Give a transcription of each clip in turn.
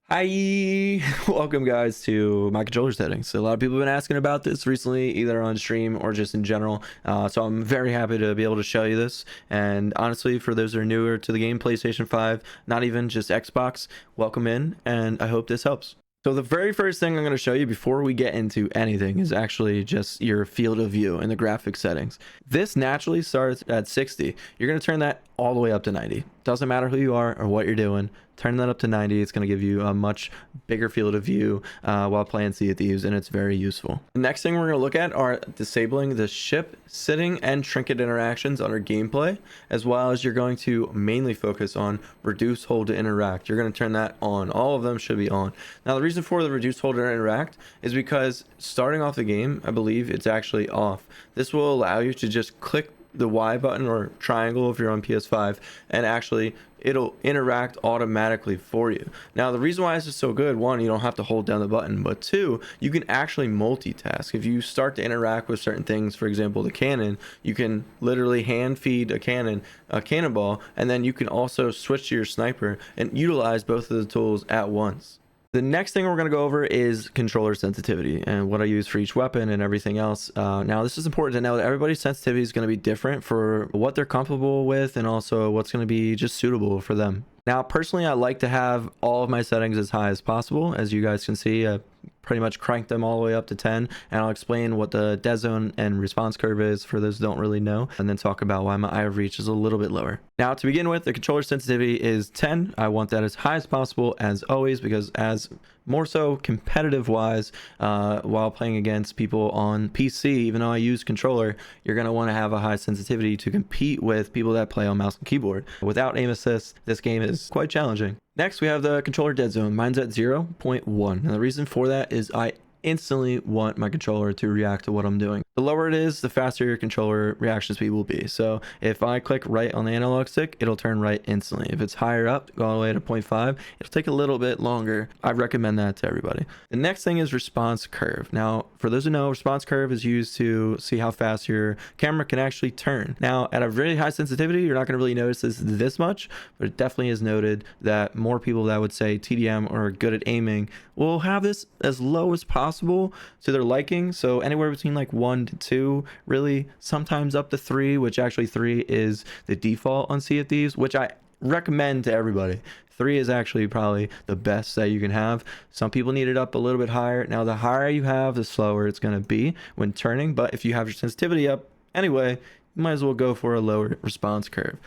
Hi, welcome guys to my controller settings. So a lot of people have been asking about this recently, either on stream or just in general. So I'm very happy to be able to show you this. And honestly, for those that are newer to the game, PlayStation 5, not even just Xbox, welcome in, and I hope this helps. So the very first thing I'm going to show you before we get into anything is actually just your field of view and the graphics settings. This naturally starts at 60. You're going to turn that all the way up to 90. Doesn't matter who you are or what you're doing. Turn that up to 90. It's going to give you a much bigger field of view while playing Sea of Thieves, and it's very useful. The next thing we're going to look at are disabling the ship, sitting, and trinket interactions on our gameplay, as well as you're going to mainly focus on reduce, hold to interact. You're going to turn that on. All of them should be on. Now, the reason for the reduce, hold, and interact is because starting off the game, I believe it's actually off. This will allow you to just click the Y button or triangle if you're on PS5, and actually it'll interact automatically for you. Now, the reason why this is so good, one, you don't have to hold down the button, but two, you can actually multitask. If you start to interact with certain things, for example, the cannon, you can literally hand feed a cannonball, and then you can also switch to your sniper and utilize both of the tools at once. The next thing we're going to go over is controller sensitivity and what I use for each weapon and everything else. Now, this is important to know that everybody's sensitivity is going to be different for what they're comfortable with and also what's going to be just suitable for them. Now, personally, I like to have all of my settings as high as possible. As you guys can see, I pretty much cranked them all the way up to 10, and I'll explain what the dead zone and response curve is for those who don't really know, and then talk about why my eye of reach is a little bit lower. Now, to begin with, the controller sensitivity is 10. I want that as high as possible, as always, because as more so competitive wise, while playing against people on PC, even though I use controller, you're going to want to have a high sensitivity to compete with people that play on mouse and keyboard. Without aim assist, this game is quite challenging. Next, we have the controller dead zone. Mine's at 0.1. Now, the reason for that is I instantly want my controller to react to what I'm doing. The lower it is, the faster your controller reaction speed will be. So if I click right on the analog stick, it'll turn right instantly. If it's higher up, go all the way to 0.5, it'll take a little bit longer. I recommend that to everybody. The next thing is response curve. Now, for those who know, response curve is used to see how fast your camera can actually turn. Now, at a really high sensitivity, you're not going to really notice this much, but it definitely is noted that more people that would say TDM or are good at aiming will have this as low as possible to their liking. So anywhere between like 1 to 2, really, sometimes up to 3, which actually 3 is the default on Sea of Thieves, which I recommend to everybody. 3 is actually probably the best that you can have. Some people need it up a little bit higher. Now, the higher you have, the slower it's going to be when turning. But if you have your sensitivity up anyway, you might as well go for a lower response curve.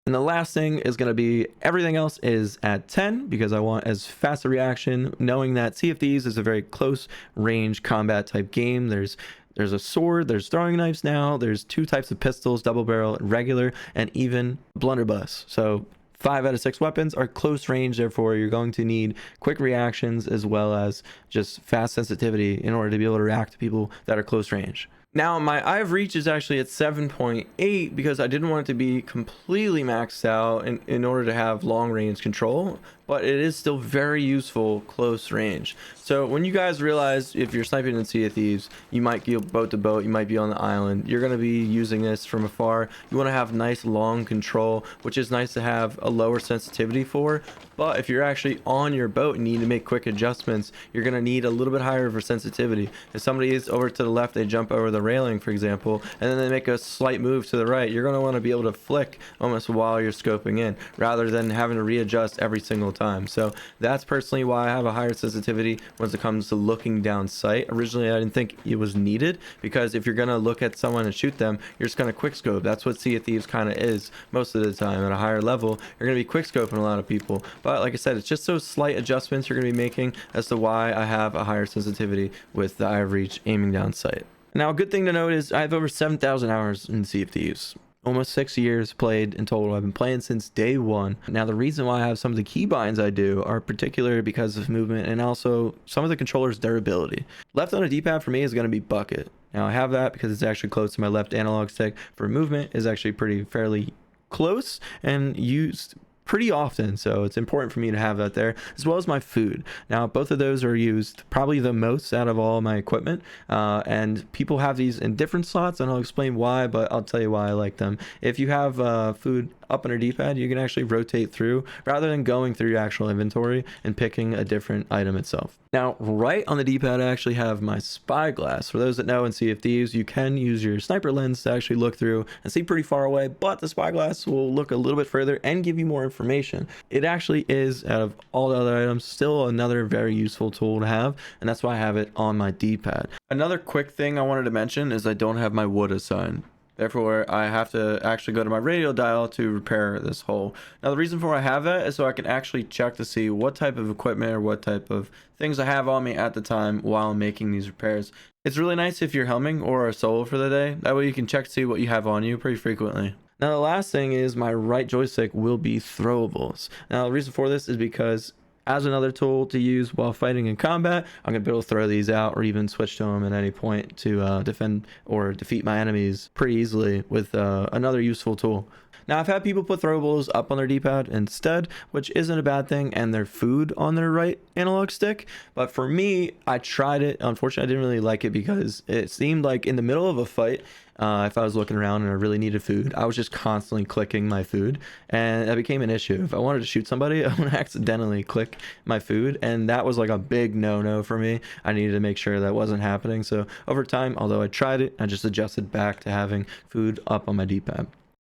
And the last thing is going to be everything else is at 10 because I want as fast a reaction, knowing that Sea of Thieves is a very close range combat type game. There's a sword, there's throwing knives now, there's 2 types of pistols, double barrel, regular, and even blunderbuss. So 5 out of 6 weapons are close range, therefore you're going to need quick reactions as well as just fast sensitivity in order to be able to react to people that are close range. Now, my eye of reach is actually at 7.8 because I didn't want it to be completely maxed out in order to have long range control, but it is still very useful close range. So when you guys realize if you're sniping in Sea of Thieves, you might go boat to boat, you might be on the island, you're going to be using this from afar. You want to have nice long control, which is nice to have a lower sensitivity for. But if you're actually on your boat and need to make quick adjustments, you're going to need a little bit higher of a sensitivity. If somebody is over to the left, they jump over the railing, for example, and then they make a slight move to the right, you're going to want to be able to flick almost while you're scoping in rather than having to readjust every single time. So that's personally why I have a higher sensitivity when it comes to looking down sight. Originally, I didn't think it was needed because if you're going to look at someone and shoot them, you're just going to quick scope. That's what Sea of Thieves kind of is most of the time. At a higher level, you're going to be quick scoping a lot of people. But like I said, it's just those slight adjustments you're going to be making as to why I have a higher sensitivity with the eye of reach aiming down sight. Now, a good thing to note is I have over 7,000 hours in Sea of Thieves. Almost 6 years played in total. I've been playing since day one. Now, the reason why I have some of the keybinds I do are particular because of movement and also some of the controller's durability. Left on a D-pad for me is going to be bucket. Now, I have that because it's actually close to my left analog stick. For movement is actually fairly close and used pretty often, so it's important for me to have that there, as well as my food. Now, both of those are used probably the most out of all my equipment, and people have these in different slots, and I'll explain why, but I'll tell you why I like them. If you have food up on your D-pad, you can actually rotate through rather than going through your actual inventory and picking a different item itself. Now, right on the D-pad, I actually have my spyglass. For those that know in Sea of Thieves, you can use your sniper lens to actually look through and see pretty far away, but the spyglass will look a little bit further and give you more information. It actually is, out of all the other items, still another very useful tool to have, and that's why I have it on my D-pad. Another quick thing I wanted to mention is I don't have my wood assigned. Therefore, I have to actually go to my radio dial to repair this hole. Now, the reason for why I have that is so I can actually check to see what type of equipment or what type of things I have on me at the time while I'm making these repairs. It's really nice if you're helming or a solo for the day. That way you can check to see what you have on you pretty frequently. Now, the last thing is my right joystick will be throwables. Now, the reason for this is because as another tool to use while fighting in combat, I'm gonna be able to throw these out or even switch to them at any point to defend or defeat my enemies pretty easily with another useful tool. Now, I've had people put throwables up on their D-pad instead, which isn't a bad thing, and their food on their right analog stick. But for me, I tried it. Unfortunately, I didn't really like it because it seemed like in the middle of a fight, if I was looking around and I really needed food, I was just constantly clicking my food, and that became an issue. If I wanted to shoot somebody, I would accidentally click my food, and that was like a big no-no for me. I needed to make sure that wasn't happening. So over time, although I tried it, I just adjusted back to having food up on my D-pad.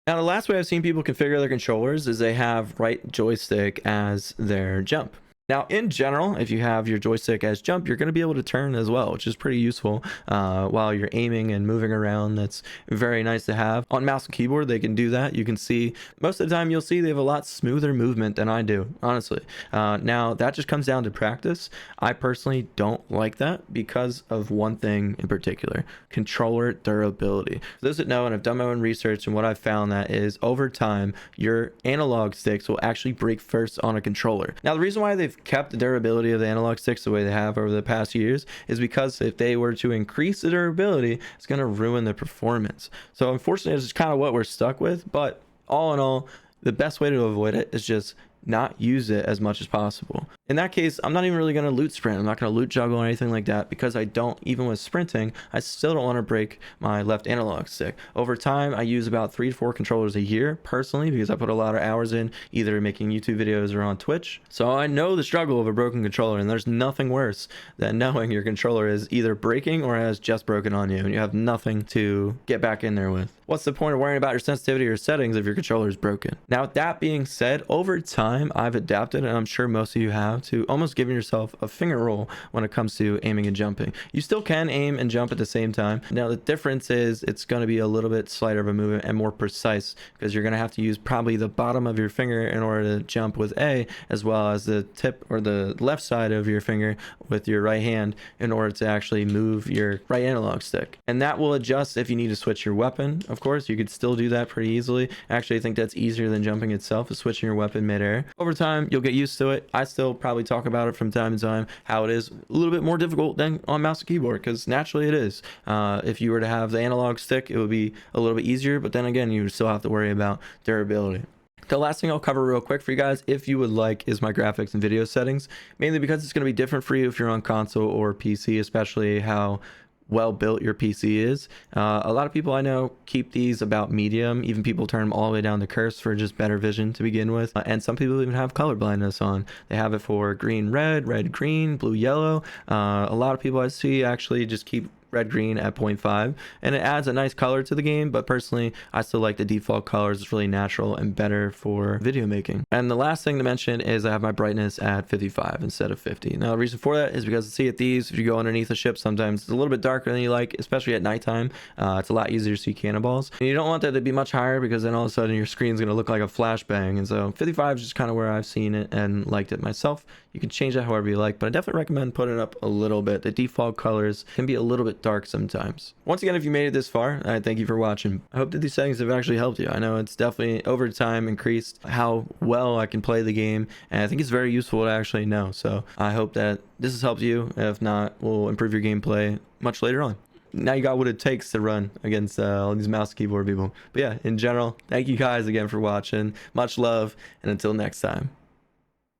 Now, the last way I've seen people configure their controllers is they have right joystick as their jump. Now, in general, if you have your joystick as jump, you're going to be able to turn as well, which is pretty useful while you're aiming and moving around. That's very nice to have. On mouse and keyboard, they can do that. You can see most of the time you'll see they have a lot smoother movement than I do, honestly. Now, that just comes down to practice. I personally don't like that because of one thing in particular: controller durability. For those that know, and I've done my own research, and what I've found that is over time, your analog sticks will actually break first on a controller. Now, the reason why they've kept the durability of the analog sticks the way they have over the past years is because if they were to increase the durability, it's going to ruin the performance. So unfortunately, it's kind of what we're stuck with. But all in all, the best way to avoid it is just not use it as much as possible. In that case, I'm not even really going to loot sprint. I'm not going to loot juggle or anything like that because I don't, even with sprinting, I still don't want to break my left analog stick. Over time, I use about 3 to 4 controllers a year personally because I put a lot of hours in either making YouTube videos or on Twitch. So I know the struggle of a broken controller, and there's nothing worse than knowing your controller is either breaking or has just broken on you and you have nothing to get back in there with. What's the point of worrying about your sensitivity or settings if your controller is broken? Now, with that being said, over time, I've adapted, and I'm sure most of you have, to almost giving yourself a finger roll when it comes to aiming and jumping. You still can aim and jump at the same time. Now, the difference is it's going to be a little bit slighter of a movement and more precise because you're going to have to use probably the bottom of your finger in order to jump with A, as well as the tip or the left side of your finger with your right hand in order to actually move your right analog stick. And that will adjust if you need to switch your weapon. Of course, you could still do that pretty easily. Actually, I think that's easier than jumping itself, is switching your weapon midair. Over time, you'll get used to it. I still probably talk about it from time to time, how it is a little bit more difficult than on mouse and keyboard, because naturally it is. If you were to have the analog stick, it would be a little bit easier, but then again, you would still have to worry about durability. The last thing I'll cover real quick for you guys, if you would like, is my graphics and video settings, mainly because it's going to be different for you if you're on console or PC, especially how well built your PC is. A lot of people I know keep these about medium. Even people turn them all the way down to curse for just better vision to begin with. And some people even have color blindness on. They have it for green, red, red, green, blue, yellow. A lot of people I see actually just keep red green at 0.5, and it adds a nice color to the game, but personally I still like the default colors. It's really natural and better for video making. And the last thing to mention is I have my brightness at 55 instead of 50. Now, the reason for that is because the Sea of Thieves, if you go underneath a ship, sometimes it's a little bit darker than you like, especially at nighttime. It's a lot easier to see cannonballs, and you don't want that to be much higher because then all of a sudden your screen's going to look like a flashbang. And so 55 is just kind of where I've seen it and liked it myself. You can change that however you like, but I definitely recommend putting it up a little bit. The default colors can be a little bit dark sometimes. Once again, if you made it this far, I thank you for watching. I hope that these settings have actually helped you. I know it's definitely over time increased how well I can play the game, and I think it's very useful to actually know. So I hope that this has helped you. If not, we'll improve your gameplay much later on. Now you got what it takes to run against all these mouse keyboard people. But yeah, in general, thank you guys again for watching. Much love, and until next time.